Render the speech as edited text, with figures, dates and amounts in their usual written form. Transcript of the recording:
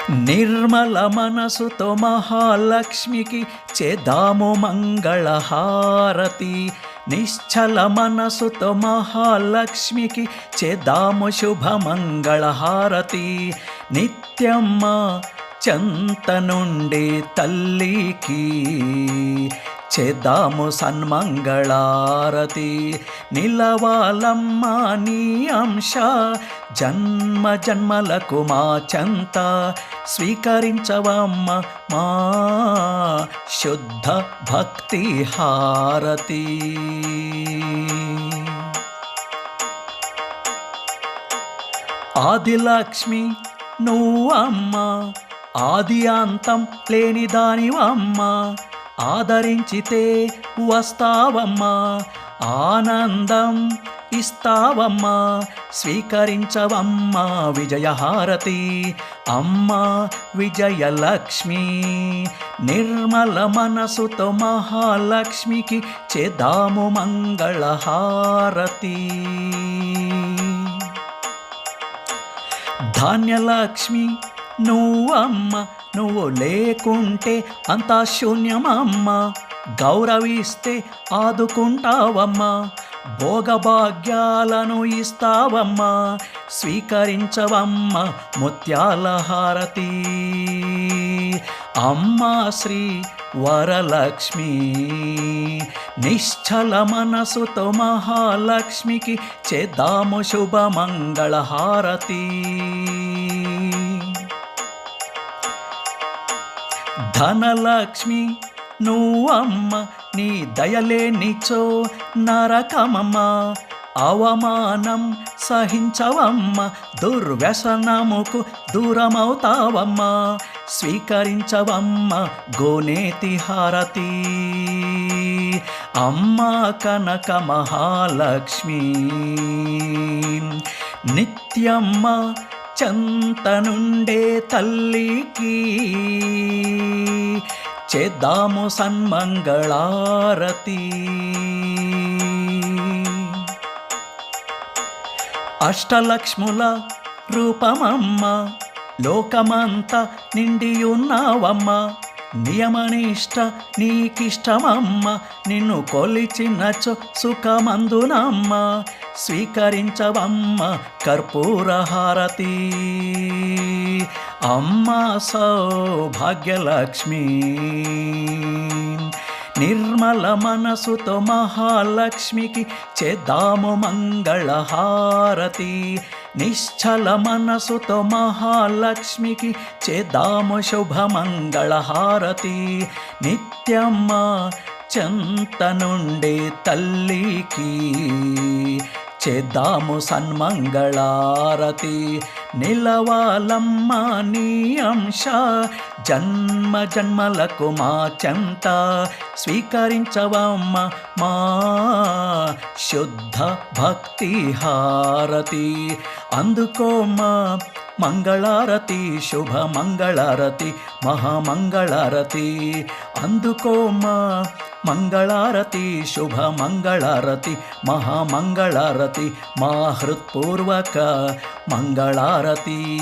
నిర్మల మనసుతో మహాలక్ష్మికి చేద్దాము మంగళహారతి. నిశ్చల మనసుతో మహాలక్ష్మికి చేద్దాము శుభమంగళహారతి. నిత్యమ్మ చెంత నుండి తల్లికి చేద్దాము సన్మంగళారతి. నిలవాలమ్మ నీ అంశ జన్మ జన్మలకు మా చెంత. స్వీకరించవమ్మ మా శుద్ధ భక్తి హారతి. ఆదిలక్ష్మి నువ్వమ్మ, ఆది అంతం లేని దానివమ్మ. ఆదరించితే వస్తావమ్మా, ఆనందం ఇస్తావమ్మా. స్వీకరించవమ్మా విజయహారతి. అమ్మ విజయలక్ష్మి నిర్మల మనసుతో మహాలక్ష్మికి చేద్దాము మంగళహారతి. ధాన్యలక్ష్మి నువ్వమ్మ, నువ్వు లేకుంటే అంతా శూన్యమమ్మ. గౌరవిస్తే ఆదుకుంటావమ్మా, భోగభాగ్యాలను ఇస్తావమ్మా. స్వీకరించవమ్మ ముత్యాల హారతి. అమ్మా శ్రీ వరలక్ష్మి నిశ్చల మనసుతో మహాలక్ష్మికి చేద్దాము శుభమంగళహారతి. ధనలక్ష్మి నువ్వమ్మ, నీ దయలేనిచో నరకమమ్మ. అవమానం సహించవమ్మ, దుర్వ్యసనముకు దూరమవుతావమ్మ. స్వీకరించవమ్మ గోనేతి హారతి. అమ్మ కనక మహాలక్ష్మి నిత్యమ్మ చెంత నుండే తల్లికి చేద్దాము సన్మంగళారతి. అష్టలక్ష్ముల రూపమమ్మ, లోకమంత నిండియున్నావమ్మ. నియమనిష్ట నీకిష్టమమ్మ, నిన్ను కొలిచినచో సుఖమందునమ్మ. స్వీకరించవమ్మ కర్పూరహారతి. అమ్మ సౌభాగ్యలక్ష్మి నిర్మల మనసుతో మహాలక్ష్మికి చేద్దాము మంగళహారతి. నిశ్చల మనసుతో మహాలక్ష్మికి చేద్దాము శుభమంగళహారతి. నిత్యమ్మ చెంత నుండి తల్లికి చేద్దాము సన్మంగళారతి. నిలవాలమ్మ నీ అంశ జన్మ జన్మలకు మా చెంత. స్వీకరించవమ్మ మా శుద్ధ భక్తి హారతి. అందుకోమా మంగళారతి, శుభ మంగళారతి, మహామంగళారతి. అందుకోమా మంగళారతి, శుభ మంగళారతి, మహామంగళారతి. మా హృత్పూర్వక మంగళారతి.